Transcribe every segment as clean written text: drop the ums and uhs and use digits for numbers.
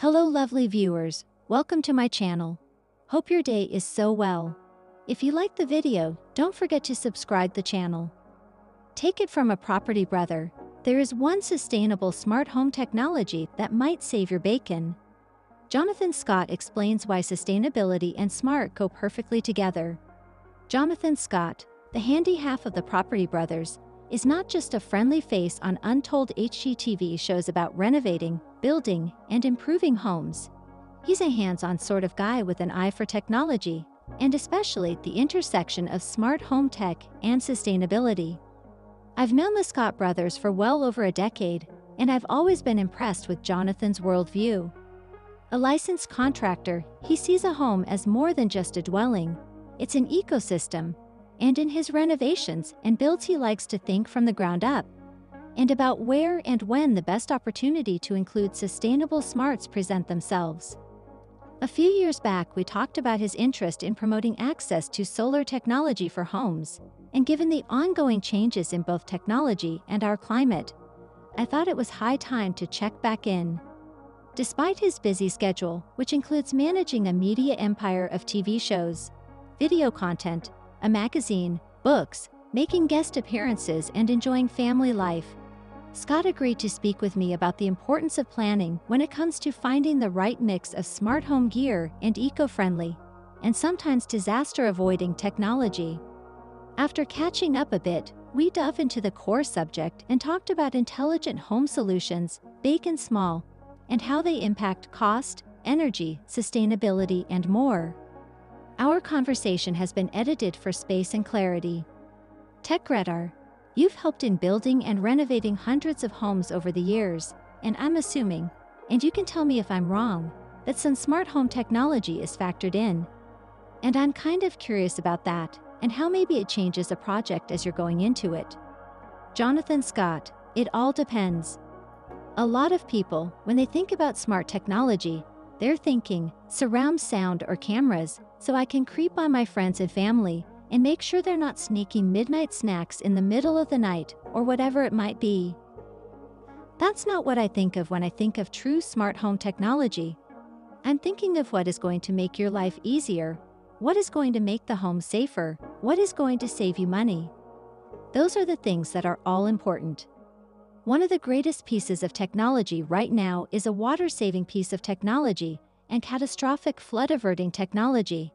Hello lovely viewers, welcome to my channel. Hope your day is so well. If you like the video, don't forget to subscribe the channel. Take it from a property brother, there is one sustainable smart home technology that might save your bacon. Jonathan Scott explains why sustainability and smart go perfectly together. Jonathan Scott, the handy half of the property brothers, is not just a friendly face on untold HGTV shows about renovating, building, and improving homes. He's a hands-on sort of guy with an eye for technology, and especially the intersection of smart home tech and sustainability. I've known the Scott brothers for well over a decade, and I've always been impressed with Jonathan's worldview. A licensed contractor, he sees a home as more than just a dwelling. It's an ecosystem. And in his renovations and builds, he likes to think from the ground up and about where and when the best opportunity to include sustainable smarts present themselves. A few years back, we talked about his interest in promoting access to solar technology for homes, and given the ongoing changes in both technology and our climate, I thought it was high time to check back in. Despite his busy schedule, which includes managing a media empire of TV shows, video content, a magazine, books, making guest appearances, and enjoying family life, Scott agreed to speak with me about the importance of planning when it comes to finding the right mix of smart home gear and eco-friendly, and sometimes disaster-avoiding technology. After catching up a bit, we dove into the core subject and talked about intelligent home solutions, big and small, and how they impact cost, energy, sustainability, and more. Our conversation has been edited for space and clarity. Techradar, you've helped in building and renovating hundreds of homes over the years, and I'm assuming, and you can tell me if I'm wrong, that some smart home technology is factored in. And I'm kind of curious about that, and how maybe it changes a project as you're going into it. Jonathan Scott, it all depends. A lot of people, when they think about smart technology, they're thinking surround sound or cameras, so I can creep on my friends and family and make sure they're not sneaking midnight snacks in the middle of the night or whatever it might be. That's not what I think of when I think of true smart home technology. I'm thinking of what is going to make your life easier, what is going to make the home safer, what is going to save you money. Those are the things that are all important. One of the greatest pieces of technology right now is a water-saving piece of technology and catastrophic flood-averting technology.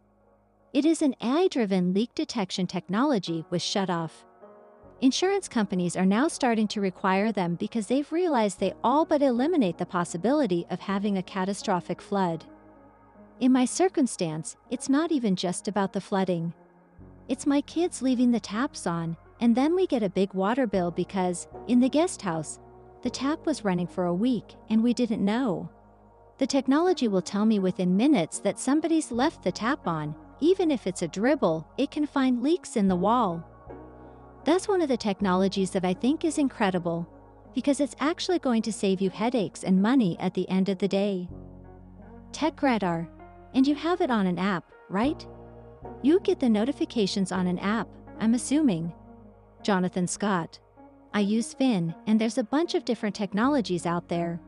It is an AI-driven leak detection technology with shutoff. Insurance companies are now starting to require them because they've realized they all but eliminate the possibility of having a catastrophic flood. In my circumstance, it's not even just about the flooding. It's my kids leaving the taps on, and then we get a big water bill because, in the guest house, the tap was running for a week and we didn't know. The technology will tell me within minutes that somebody's left the tap on. Even if it's a dribble, it can find leaks in the wall. That's one of the technologies that I think is incredible, because it's actually going to save you headaches and money at the end of the day. Techradar, and you have it on an app, right? You get the notifications on an app, I'm assuming. Jonathan Scott, I use Fin, and there's a bunch of different technologies out there.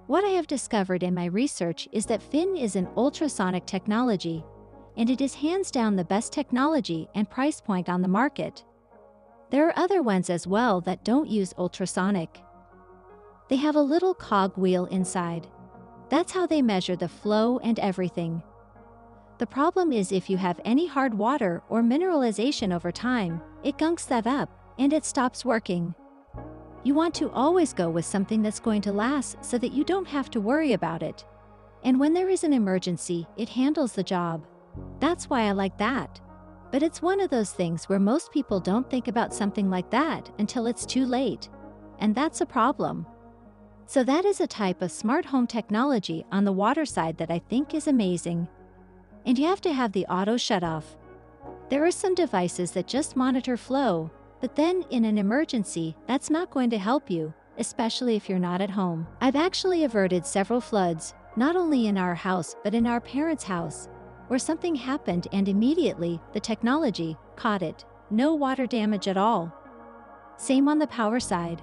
What I have discovered in my research is that Fin is an ultrasonic technology, and it is hands down the best technology and price point on the market. There are other ones as well that don't use ultrasonic. They have a little cog wheel inside. That's how they measure the flow and everything. The problem is if you have any hard water or mineralization over time, it gunks that up, and it stops working. You want to always go with something that's going to last so that you don't have to worry about it. And when there is an emergency, it handles the job. That's why I like that. But it's one of those things where most people don't think about something like that until it's too late. And that's a problem. So that is a type of smart home technology on the water side that I think is amazing. And you have to have the auto shutoff. There are some devices that just monitor flow, but then in an emergency, that's not going to help you, especially if you're not at home. I've actually averted several floods, not only in our house but in our parents' house, where something happened and immediately the technology caught it. No water damage at all. Same on the power side.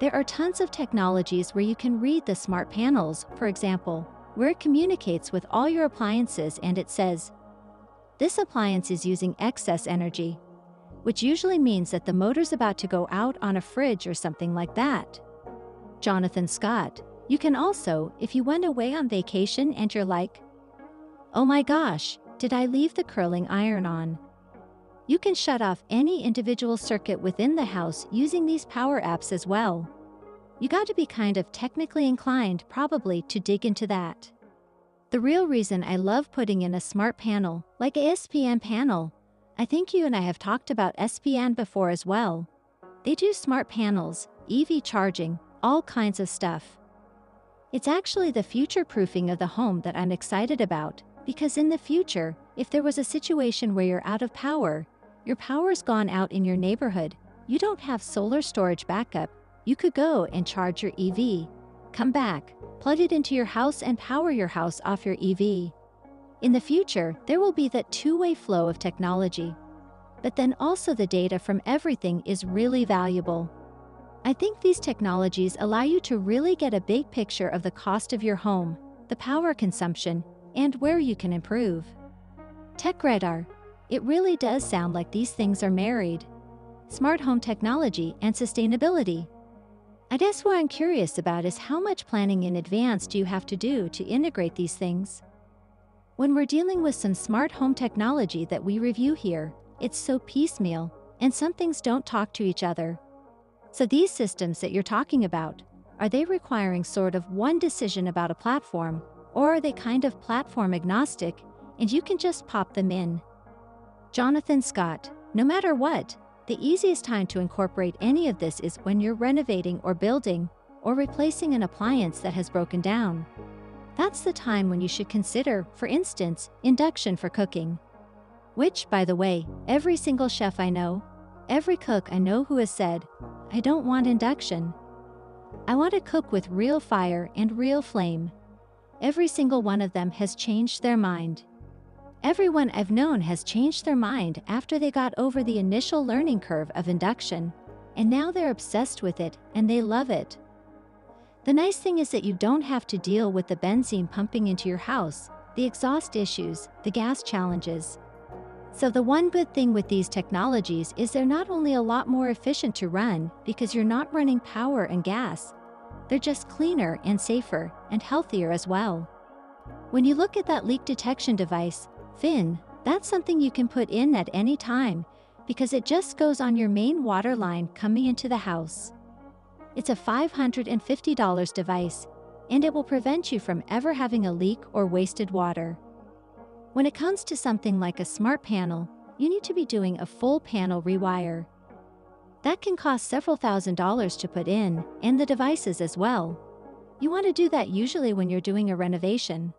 There are tons of technologies where you can read the smart panels, for example, where it communicates with all your appliances and it says, "This appliance is using excess energy," which usually means that the motor's about to go out on a fridge or something like that. Jonathan Scott, you can also, if you went away on vacation and you're like, "Oh my gosh, did I leave the curling iron on?" You can shut off any individual circuit within the house using these power apps as well. You got to be kind of technically inclined probably to dig into that. The real reason I love putting in a smart panel, like a SPN panel, I think you and I have talked about SPN before as well. They do smart panels, EV charging, all kinds of stuff. It's actually the future-proofing of the home that I'm excited about, because in the future, if there was a situation where you're out of power, your power's gone out in your neighborhood, you don't have solar storage backup, you could go and charge your EV, come back, plug it into your house and power your house off your EV. In the future, there will be that two-way flow of technology. But then also the data from everything is really valuable. I think these technologies allow you to really get a big picture of the cost of your home, the power consumption, and where you can improve. Tech radar. It really does sound like these things are married. Smart home technology and sustainability. I guess what I'm curious about is how much planning in advance do you have to do to integrate these things? When we're dealing with some smart home technology that we review here, it's so piecemeal, and some things don't talk to each other. So these systems that you're talking about, are they requiring sort of one decision about a platform, or are they kind of platform agnostic, and you can just pop them in? Jonathan Scott, no matter what, the easiest time to incorporate any of this is when you're renovating or building, or replacing an appliance that has broken down. That's the time when you should consider, for instance, induction for cooking. Which, by the way, every single chef I know, every cook I know who has said, "I don't want induction. I want to cook with real fire and real flame." Every single one of them has changed their mind. Everyone I've known has changed their mind after they got over the initial learning curve of induction, and now they're obsessed with it and they love it. The nice thing is that you don't have to deal with the benzene pumping into your house, the exhaust issues, the gas challenges. So the one good thing with these technologies is they're not only a lot more efficient to run because you're not running power and gas, they're just cleaner and safer and healthier as well. When you look at that leak detection device, Finn, that's something you can put in at any time because it just goes on your main water line coming into the house. It's a $550 device, and it will prevent you from ever having a leak or wasted water. When it comes to something like a smart panel, you need to be doing a full panel rewire. That can cost several $1,000s to put in, and the devices as well. You want to do that usually when you're doing a renovation.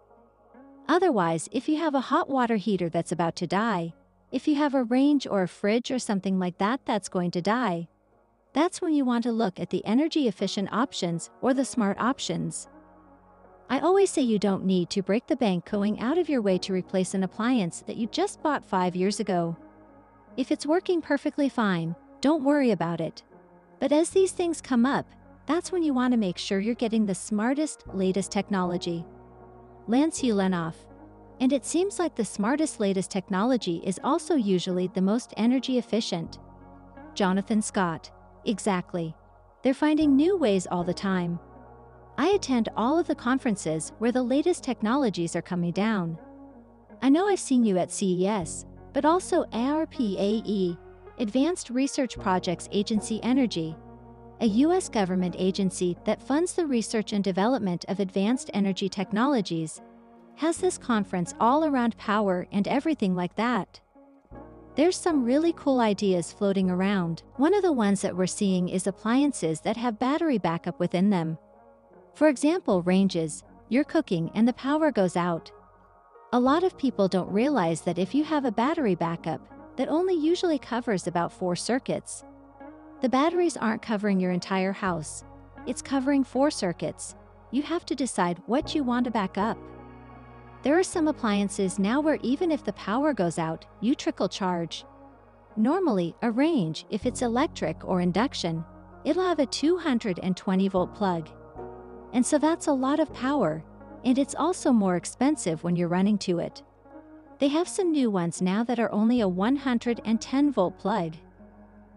Otherwise, if you have a hot water heater that's about to die, if you have a range or a fridge or something like that that's going to die, that's when you want to look at the energy-efficient options or the smart options. I always say you don't need to break the bank going out of your way to replace an appliance that you just bought 5 years ago. If it's working perfectly fine, don't worry about it. But as these things come up, that's when you want to make sure you're getting the smartest, latest technology. Lance Ulenoff. And it seems like the smartest, latest technology is also usually the most energy efficient. Jonathan Scott. Exactly. They're finding new ways all the time. I attend all of the conferences where the latest technologies are coming down. I know I've seen you at CES, but also ARPAE, Advanced Research Projects Agency Energy, a U.S. government agency that funds the research and development of advanced energy technologies, has this conference all around power and everything like that. There's some really cool ideas floating around. One of the ones that we're seeing is appliances that have battery backup within them. For example, ranges, you're cooking and the power goes out. A lot of people don't realize that if you have a battery backup, that only usually covers about 4 circuits. The batteries aren't covering your entire house. It's covering 4 circuits. You have to decide what you want to back up. There are some appliances now where even if the power goes out, you trickle charge. Normally, a range, if it's electric or induction, It'll have a 220-volt plug. And so that's a lot of power, and it's also more expensive when you're running to it. They have some new ones now that are only a 110-volt plug.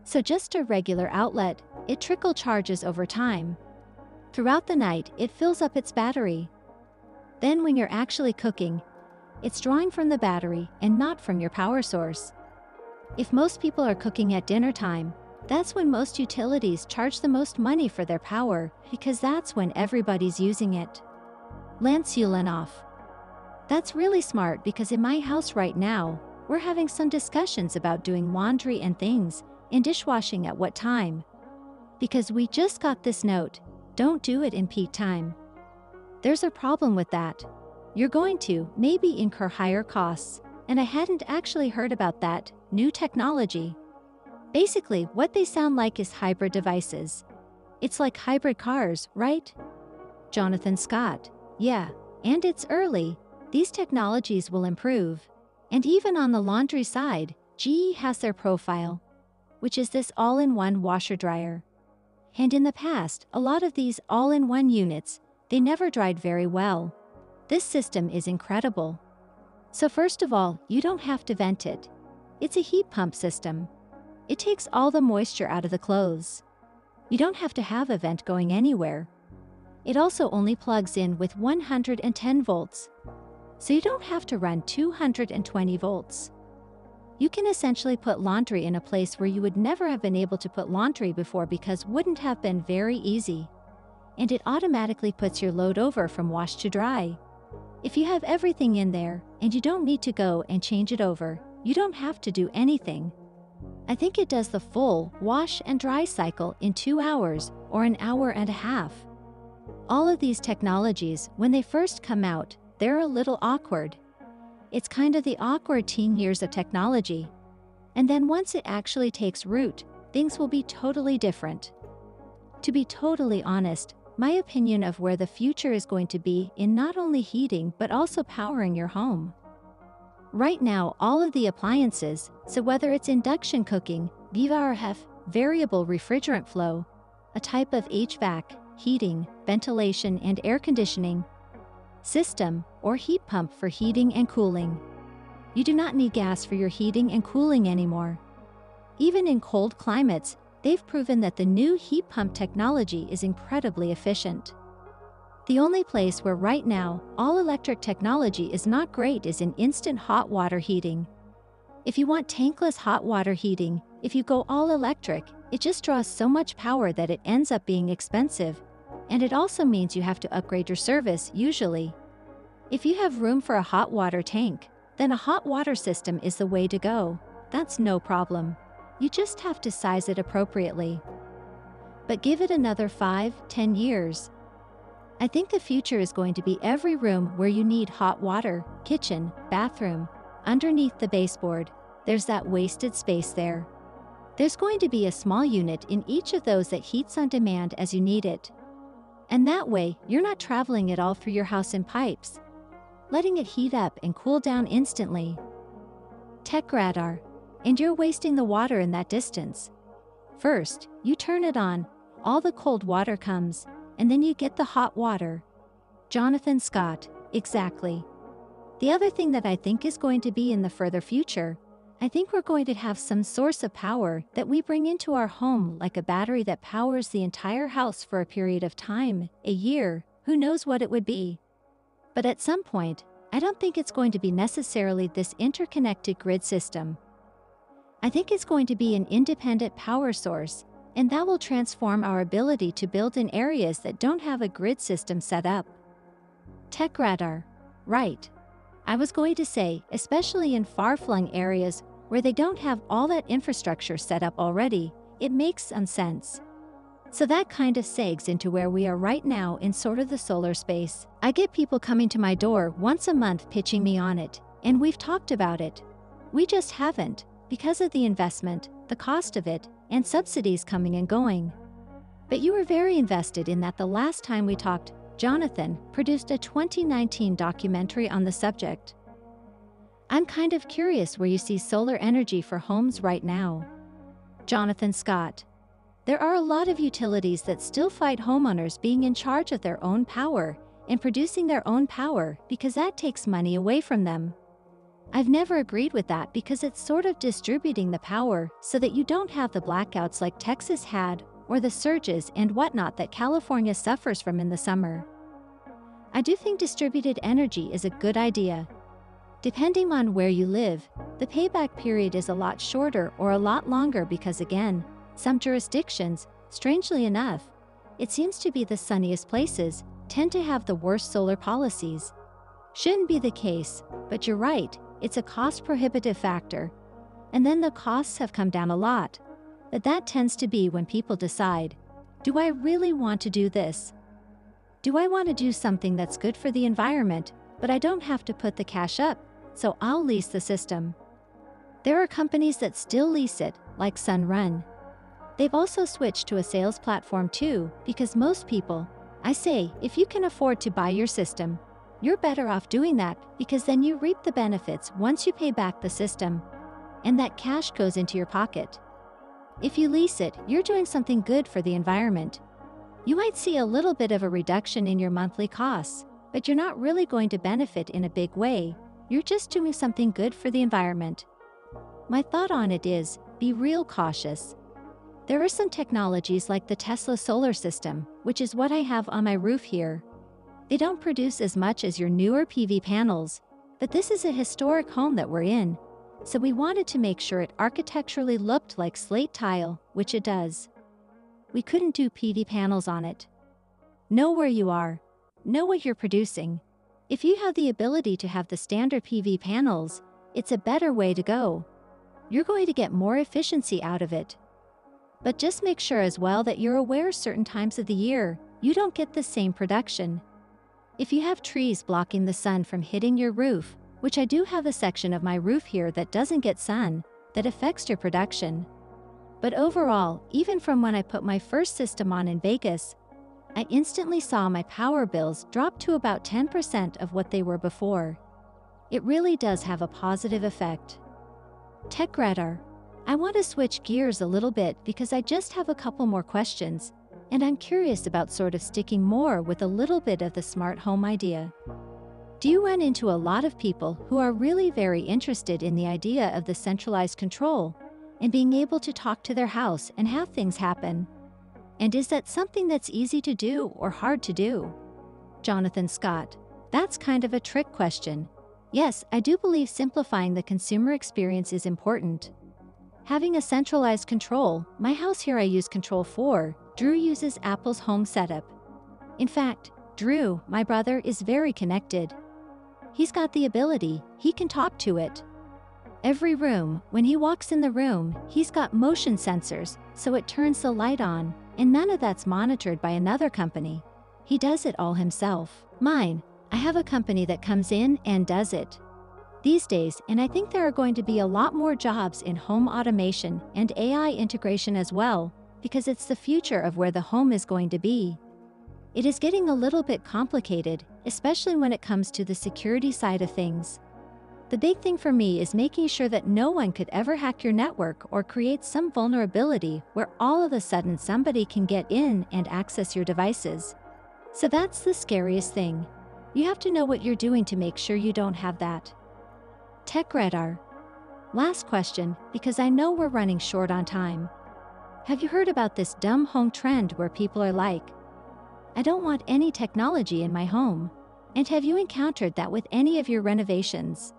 So just a regular outlet, it trickle charges over time. Throughout the night, it fills up its battery. Then when you're actually cooking, it's drawing from the battery and not from your power source. If most people are cooking at dinner time, that's when most utilities charge the most money for their power, because that's when everybody's using it. Lance Ulanoff. That's really smart, because in my house right now, we're having some discussions about doing laundry and things, and dishwashing at what time. Because we just got this note, don't do it in peak time. There's a problem with that. You're going to maybe incur higher costs, and I hadn't actually heard about that new technology. Basically, what they sound like is hybrid devices. It's like hybrid cars, right? Jonathan Scott. Yeah, and it's early. These technologies will improve. And even on the laundry side, GE has their Profile, which is this all-in-one washer-dryer. And in the past, a lot of these all-in-one units, they never dried very well. This system is incredible. So first of all, you don't have to vent it. It's a heat pump system. It takes all the moisture out of the clothes. You don't have to have a vent going anywhere. It also only plugs in with 110 volts. So you don't have to run 220 volts. You can essentially put laundry in a place where you would never have been able to put laundry before, because wouldn't have been very easy. And it automatically puts your load over from wash to dry. If you have everything in there and you don't need to go and change it over, you don't have to do anything. I think it does the full wash and dry cycle in 2 hours or an hour and a half. All of these technologies, when they first come out, they're a little awkward. It's kind of the awkward teen years of technology. And then once it actually takes root, things will be totally different. To be totally honest, my opinion of where the future is going to be in not only heating but also powering your home. Right now, all of the appliances, so whether it's induction cooking, VRF, variable refrigerant flow, a type of HVAC, heating, ventilation and air conditioning system, or heat pump for heating and cooling. You do not need gas for your heating and cooling anymore. Even in cold climates, they've proven that the new heat pump technology is incredibly efficient. The only place where right now all-electric technology is not great is in instant hot water heating. If you want tankless hot water heating, if you go all-electric, it just draws so much power that it ends up being expensive. And it also means you have to upgrade your service usually. If you have room for a hot water tank, then a hot water system is the way to go. That's no problem. You just have to size it appropriately. But give it another 5-10 years. I think the future is going to be every room where you need hot water, kitchen, bathroom, underneath the baseboard, there's that wasted space there. There's going to be a small unit in each of those that heats on demand as you need it. And that way, you're not traveling it all through your house in pipes, letting it heat up and cool down instantly. Tech radar. And you're wasting the water in that distance. First, you turn it on, all the cold water comes, and then you get the hot water. Jonathan Scott. Exactly. The other thing that I think is going to be in the further future, I think we're going to have some source of power that we bring into our home, like a battery that powers the entire house for a period of time, a year, who knows what it would be. But at some point, I don't think it's going to be necessarily this interconnected grid system. I think it's going to be an independent power source, and that will transform our ability to build in areas that don't have a grid system set up. Tech radar. Right. I was going to say, especially in far-flung areas where they don't have all that infrastructure set up already, it makes some sense. So that kind of segs into where we are right now in sort of the solar space. I get people coming to my door once a month pitching me on it, and we've talked about it. We just haven't, because of the investment, the cost of it, and subsidies coming and going. But you were very invested in that the last time we talked. Jonathan produced a 2019 documentary on the subject. I'm kind of curious where you see solar energy for homes right now. Jonathan Scott. There are a lot of utilities that still fight homeowners being in charge of their own power and producing their own power because that takes money away from them. I've never agreed with that because it's sort of distributing the power so that you don't have the blackouts like Texas had or the surges and whatnot that California suffers from in the summer. I do think distributed energy is a good idea. Depending on where you live, the payback period is a lot shorter or a lot longer because again, some jurisdictions, strangely enough, it seems to be the sunniest places, tend to have the worst solar policies. Shouldn't be the case, but you're right, it's a cost-prohibitive factor. And then the costs have come down a lot. But that tends to be when people decide, do I really want to do this? Do I want to do something that's good for the environment, but I don't have to put the cash up, so I'll lease the system. There are companies that still lease it, like Sunrun. They've also switched to a sales platform too, because most people, I say, if you can afford to buy your system, you're better off doing that because then you reap the benefits once you pay back the system, and that cash goes into your pocket. If you lease it, you're doing something good for the environment. You might see a little bit of a reduction in your monthly costs, but you're not really going to benefit in a big way. You're just doing something good for the environment. My thought on it is, be real cautious. There are some technologies like the Tesla solar system, which is what I have on my roof here. They don't produce as much as your newer PV panels, but this is a historic home that we're in, so we wanted to make sure it architecturally looked like slate tile, which it does. We couldn't do PV panels on it. Know where you are. Know what you're producing. If you have the ability to have the standard PV panels, it's a better way to go. You're going to get more efficiency out of it. But just make sure as well that you're aware certain times of the year, you don't get the same production. If you have trees blocking the sun from hitting your roof, which I do have a section of my roof here that doesn't get sun, that affects your production. But overall, even from when I put my first system on in Vegas, I instantly saw my power bills drop to about 10% of what they were before. It really does have a positive effect. Tech Radar. I want to switch gears a little bit because I just have a couple more questions, and I'm curious about sort of sticking more with a little bit of the smart home idea. Do you run into a lot of people who are really very interested in the idea of the centralized control and being able to talk to their house and have things happen? And is that something that's easy to do or hard to do? Jonathan Scott. That's kind of a trick question. Yes, I do believe simplifying the consumer experience is important. Having a centralized control, my house here I use Control 4, Drew uses Apple's home setup. In fact, Drew, my brother, is very connected. He's got the ability, he can talk to it. Every room, when he walks in the room, he's got motion sensors, so it turns the light on, and none of that's monitored by another company. He does it all himself. Mine, I have a company that comes in and does it. These days, and I think there are going to be a lot more jobs in home automation and AI integration as well, because it's the future of where the home is going to be. It is getting a little bit complicated, especially when it comes to the security side of things. The big thing for me is making sure that no one could ever hack your network or create some vulnerability where all of a sudden somebody can get in and access your devices. So that's the scariest thing. You have to know what you're doing to make sure you don't have that. Tech Radar. Last question, because I know we're running short on time. Have you heard about this dumb home trend where people are like, I don't want any technology in my home? And have you encountered that with any of your renovations?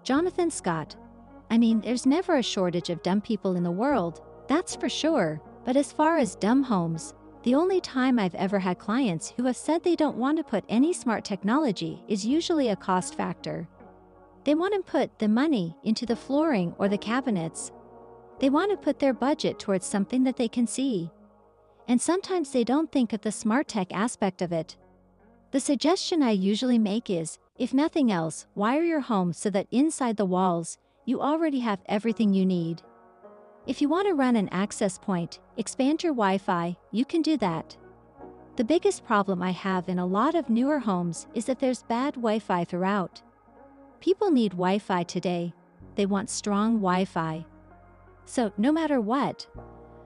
Jonathan Scott. I mean, there's never a shortage of dumb people in the world, that's for sure, but as far as dumb homes, the only time I've ever had clients who have said they don't want to put any smart technology is usually a cost factor. They want to put the money into the flooring or the cabinets. They want to put their budget towards something that they can see. And sometimes they don't think of the smart tech aspect of it. The suggestion I usually make is, if nothing else, wire your home so that inside the walls, you already have everything you need. If you want to run an access point, expand your Wi-Fi, you can do that. The biggest problem I have in a lot of newer homes is that there's bad Wi-Fi throughout. People need Wi-Fi today. They want strong Wi-Fi. So, no matter what,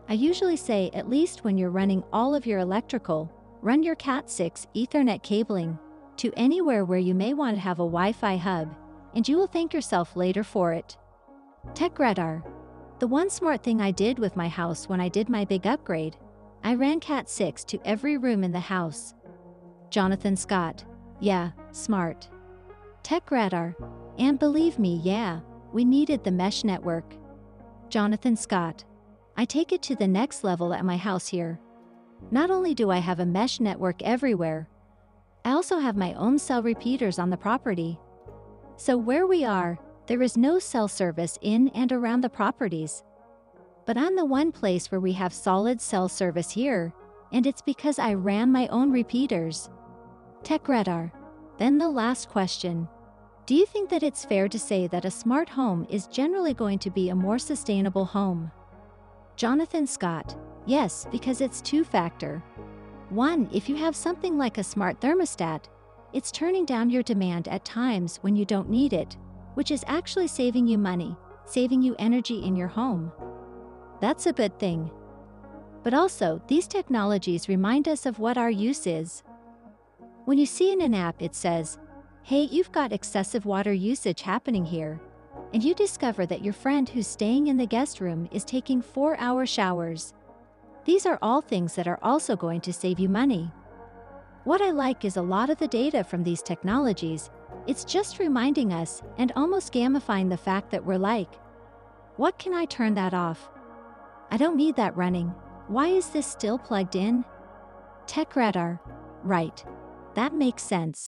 I usually say at least when you're running all of your electrical, run your Cat6 Ethernet cabling to anywhere where you may want to have a Wi-Fi hub, and you will thank yourself later for it. Tech Radar. The one smart thing I did with my house when I did my big upgrade, I ran Cat6 to every room in the house. Jonathan Scott. Yeah, smart. Tech Radar. And believe me, yeah, we needed the mesh network. Jonathan Scott. I take it to the next level at my house here. Not only do I have a mesh network everywhere, I also have my own cell repeaters on the property. So where we are, there is no cell service in and around the properties. But I'm the one place where we have solid cell service here, and it's because I ran my own repeaters. Tech Radar. Then the last question. Do you think that it's fair to say that a smart home is generally going to be a more sustainable home? Jonathan Scott. Yes, because it's two-factor. One, if you have something like a smart thermostat, it's turning down your demand at times when you don't need it, which is actually saving you money, saving you energy in your home. That's a good thing. But also, these technologies remind us of what our use is. When you see in an app it says, hey, you've got excessive water usage happening here, and you discover that your friend who's staying in the guest room is taking 4-hour showers. These are all things that are also going to save you money. What I like is a lot of the data from these technologies, it's just reminding us and almost gamifying the fact that we're like, what can I turn that off? I don't need that running. Why is this still plugged in? Tech Radar. Right. That makes sense.